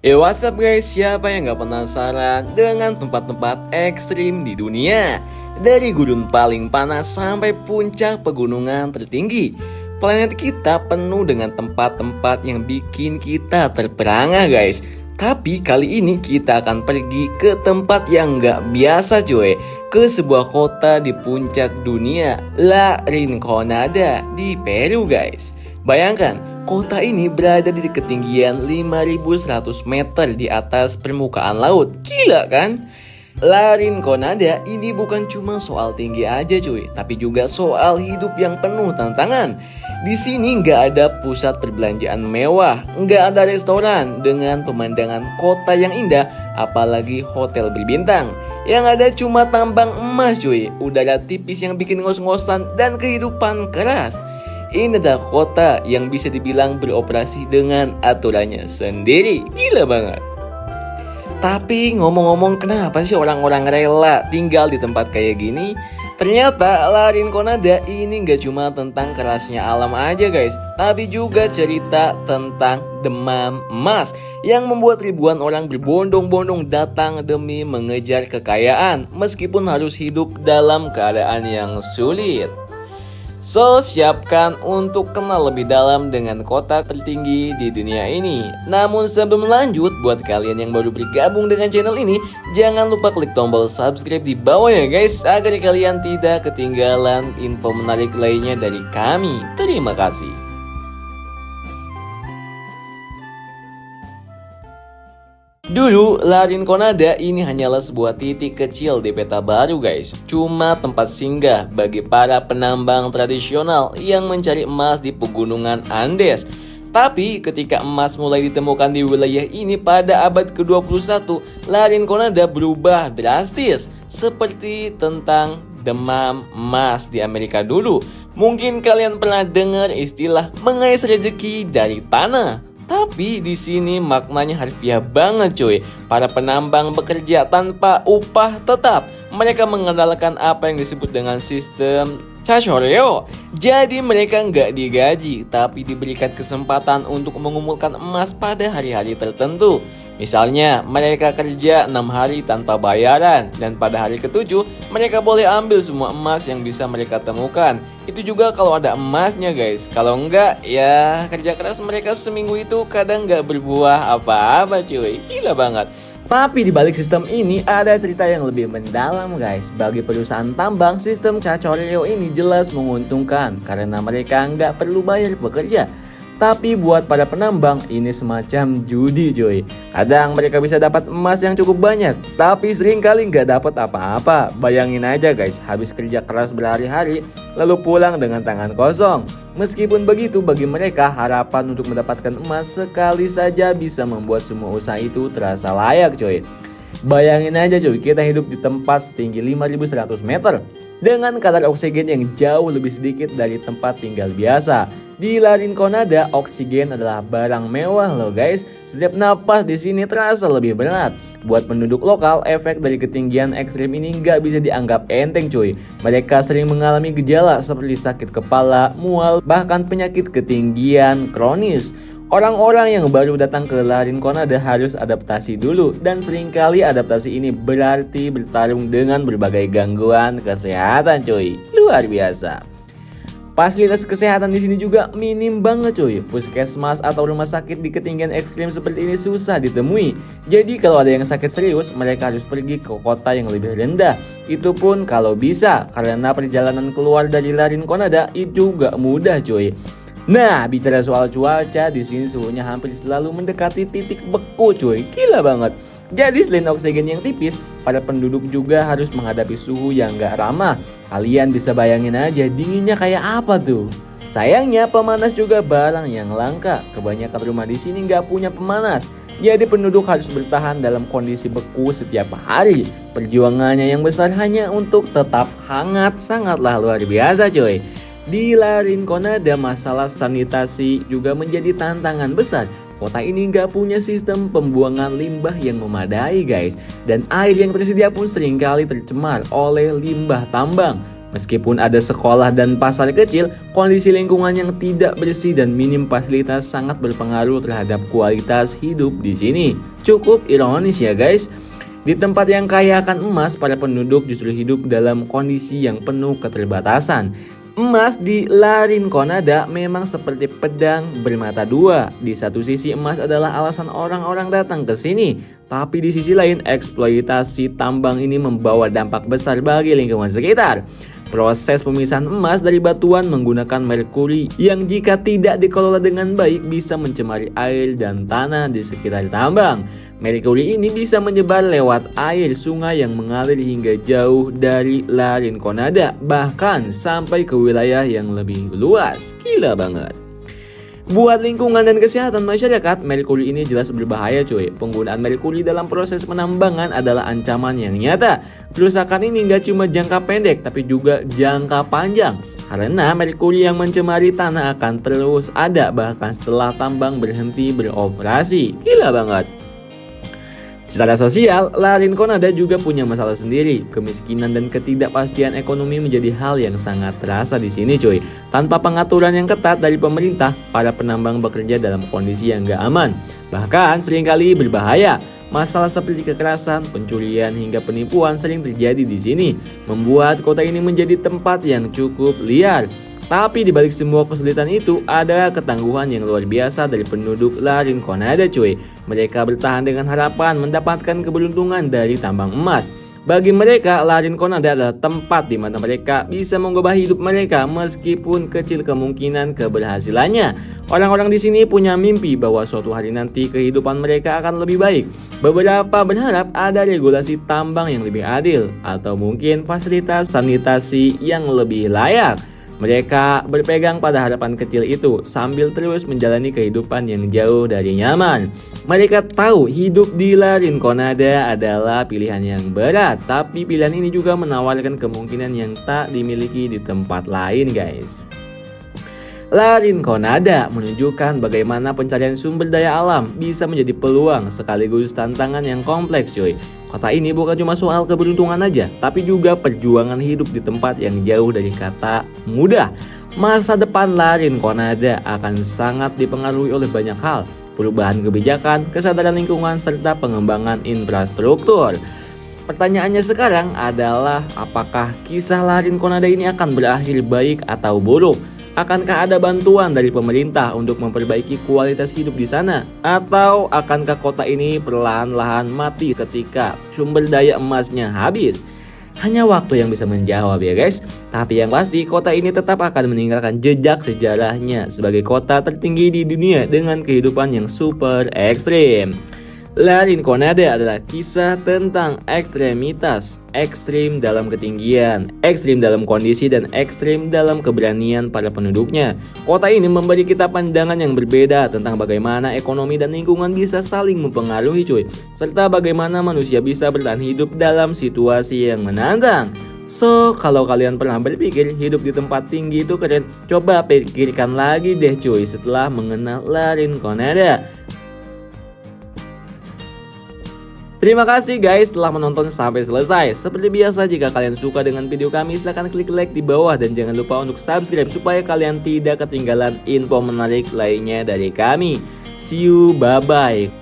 What's up guys, siapa yang gak penasaran dengan tempat-tempat ekstrim di dunia? Dari gurun paling panas sampai puncak pegunungan tertinggi, planet kita penuh dengan tempat-tempat yang bikin kita terperangah guys. Tapi kali ini kita akan pergi ke tempat yang gak biasa cuy, ke sebuah kota di puncak dunia, La Rinconada di Peru guys. Bayangkan, kota ini berada di ketinggian 5.100 meter di atas permukaan laut. Gila kan? La Rinconada ini bukan cuma soal tinggi aja cuy, tapi juga soal hidup yang penuh tantangan. Di sini nggak ada pusat perbelanjaan mewah, nggak ada restoran dengan pemandangan kota yang indah, apalagi hotel berbintang. Yang ada cuma tambang emas cuy, udara tipis yang bikin ngos-ngosan, dan kehidupan keras. Ini adalah kota yang bisa dibilang beroperasi dengan aturannya sendiri. Gila banget. Tapi ngomong-ngomong, kenapa sih orang-orang rela tinggal di tempat kayak gini? Ternyata La Rinconada ini gak cuma tentang kerasnya alam aja guys, tapi juga cerita tentang demam emas yang membuat ribuan orang berbondong-bondong datang demi mengejar kekayaan meskipun harus hidup dalam keadaan yang sulit. So, siapkan untuk kenal lebih dalam dengan kota tertinggi di dunia ini. Namun sebelum lanjut, buat kalian yang baru bergabung dengan channel ini, jangan lupa klik tombol subscribe di bawah ya guys, agar kalian tidak ketinggalan info menarik lainnya dari kami. Terima kasih. Dulu, La Rinconada ini hanyalah sebuah titik kecil di peta baru guys. Cuma tempat singgah bagi para penambang tradisional yang mencari emas di pegunungan Andes. Tapi ketika emas mulai ditemukan di wilayah ini pada abad ke-21, La Rinconada berubah drastis. Seperti tentang demam emas di Amerika dulu. Mungkin kalian pernah dengar istilah mengais rezeki dari tanah. Tapi di sini maknanya harfiah banget cuy. Para penambang bekerja tanpa upah tetap. Mereka mengandalkan apa yang disebut dengan sistem chachoreo. Jadi mereka nggak digaji, tapi diberikan kesempatan untuk mengumpulkan emas pada hari-hari tertentu. Misalnya mereka kerja 6 hari tanpa bayaran, dan pada hari ke-7 mereka boleh ambil semua emas yang bisa mereka temukan. Itu juga kalau ada emasnya guys. Kalau enggak, ya kerja keras mereka seminggu itu kadang nggak berbuah apa-apa cuy. Gila banget. Tapi di balik sistem ini ada cerita yang lebih mendalam guys. Bagi perusahaan tambang, sistem chachoreo ini jelas menguntungkan karena mereka nggak perlu bayar pekerja. Tapi buat para penambang ini semacam judi cuy. Kadang mereka bisa dapat emas yang cukup banyak, tapi seringkali nggak dapat apa-apa. Bayangin aja guys, habis kerja keras berhari-hari lalu pulang dengan tangan kosong. Meskipun begitu, bagi mereka harapan untuk mendapatkan emas sekali saja bisa membuat semua usaha itu terasa layak cuy. Bayangin aja cuy, kita hidup di tempat setinggi 5.100 meter dengan kadar oksigen yang jauh lebih sedikit dari tempat tinggal biasa. Di La Rinconada, oksigen adalah barang mewah loh guys. Setiap napas di sini terasa lebih berat. Buat penduduk lokal, efek dari ketinggian ekstrim ini nggak bisa dianggap enteng cuy. Mereka sering mengalami gejala seperti sakit kepala, mual, bahkan penyakit ketinggian kronis. Orang-orang yang baru datang ke La Rinconada harus adaptasi dulu, dan seringkali adaptasi ini berarti bertarung dengan berbagai gangguan kesehatan cuy. Luar biasa. Fasilitas kesehatan di sini juga minim banget cuy. Puskesmas atau rumah sakit di ketinggian ekstrim seperti ini susah ditemui. Jadi kalau ada yang sakit serius, mereka harus pergi ke kota yang lebih rendah. Itu pun kalau bisa, karena perjalanan keluar dari La Rinconada itu gak mudah cuy. Nah, bicara soal cuaca, di sini suhunya hampir selalu mendekati titik beku cuy. Gila banget. Jadi selain oksigen yang tipis, para penduduk juga harus menghadapi suhu yang gak ramah. Kalian bisa bayangin aja dinginnya kayak apa tuh. Sayangnya pemanas juga barang yang langka. Kebanyakan rumah di sini gak punya pemanas. Jadi penduduk harus bertahan dalam kondisi beku setiap hari. Perjuangannya yang besar hanya untuk tetap hangat sangatlah luar biasa cuy. Di La Rinconada, masalah sanitasi juga menjadi tantangan besar. Kota ini nggak punya sistem pembuangan limbah yang memadai guys. Dan air yang tersedia pun seringkali tercemar oleh limbah tambang. Meskipun ada sekolah dan pasar kecil, kondisi lingkungan yang tidak bersih dan minim fasilitas sangat berpengaruh terhadap kualitas hidup di sini. Cukup ironis ya guys. Di tempat yang kaya akan emas, para penduduk justru hidup dalam kondisi yang penuh keterbatasan. Emas di La Rinconada memang seperti pedang bermata dua. Di satu sisi emas adalah alasan orang-orang datang ke sini, tapi di sisi lain eksploitasi tambang ini membawa dampak besar bagi lingkungan sekitar. Proses pemisahan emas dari batuan menggunakan merkuri yang jika tidak dikelola dengan baik bisa mencemari air dan tanah di sekitar tambang. Merkuri ini bisa menyebar lewat air sungai yang mengalir hingga jauh dari La Rinconada, bahkan sampai ke wilayah yang lebih luas. Gila banget. Buat lingkungan dan kesehatan masyarakat, merkuri ini jelas berbahaya cuy. Penggunaan merkuri dalam proses penambangan adalah ancaman yang nyata. Kerusakan ini nggak cuma jangka pendek tapi juga jangka panjang. Karena merkuri yang mencemari tanah akan terus ada bahkan setelah tambang berhenti beroperasi. Gila banget. Secara sosial, La Rinconada juga punya masalah sendiri. Kemiskinan dan ketidakpastian ekonomi menjadi hal yang sangat terasa di sini cuy. Tanpa pengaturan yang ketat dari pemerintah, para penambang bekerja dalam kondisi yang gak aman. Bahkan seringkali berbahaya. Masalah seperti kekerasan, pencurian, hingga penipuan sering terjadi di sini, membuat kota ini menjadi tempat yang cukup liar. Tapi di balik semua kesulitan itu, ada ketangguhan yang luar biasa dari penduduk La Rinconada cuy. Mereka bertahan dengan harapan mendapatkan keberuntungan dari tambang emas. Bagi mereka, La Rinconada adalah tempat di mana mereka bisa mengubah hidup mereka meskipun kecil kemungkinan keberhasilannya. Orang-orang di sini punya mimpi bahwa suatu hari nanti kehidupan mereka akan lebih baik. Beberapa berharap ada regulasi tambang yang lebih adil atau mungkin fasilitas sanitasi yang lebih layak. Mereka berpegang pada harapan kecil itu sambil terus menjalani kehidupan yang jauh dari nyaman. Mereka tahu hidup di La Rinconada adalah pilihan yang berat, tapi pilihan ini juga menawarkan kemungkinan yang tak dimiliki di tempat lain guys. La Rinconada menunjukkan bagaimana pencarian sumber daya alam bisa menjadi peluang sekaligus tantangan yang kompleks cuy. Kota ini bukan cuma soal keberuntungan aja, tapi juga perjuangan hidup di tempat yang jauh dari kata mudah. Masa depan La Rinconada akan sangat dipengaruhi oleh banyak hal, perubahan kebijakan, kesadaran lingkungan, serta pengembangan infrastruktur. Pertanyaannya sekarang adalah apakah kisah La Rinconada ini akan berakhir baik atau buruk? Akankah ada bantuan dari pemerintah untuk memperbaiki kualitas hidup di sana? Atau akankah kota ini perlahan-lahan mati ketika sumber daya emasnya habis? Hanya waktu yang bisa menjawab ya guys. Tapi yang pasti kota ini tetap akan meninggalkan jejak sejarahnya sebagai kota tertinggi di dunia dengan kehidupan yang super ekstrim. La Rinconada adalah kisah tentang ekstremitas, ekstrim dalam ketinggian, ekstrim dalam kondisi, dan ekstrim dalam keberanian para penduduknya. Kota ini memberi kita pandangan yang berbeda tentang bagaimana ekonomi dan lingkungan bisa saling mempengaruhi cuy, serta bagaimana manusia bisa bertahan hidup dalam situasi yang menantang. So, kalau kalian pernah berpikir hidup di tempat tinggi itu keren, coba pikirkan lagi deh cuy setelah mengenal La Rinconada. Terima kasih guys telah menonton sampai selesai. Seperti biasa, jika kalian suka dengan video kami, silahkan klik like di bawah dan jangan lupa untuk subscribe supaya kalian tidak ketinggalan info menarik lainnya dari kami. See you, bye-bye.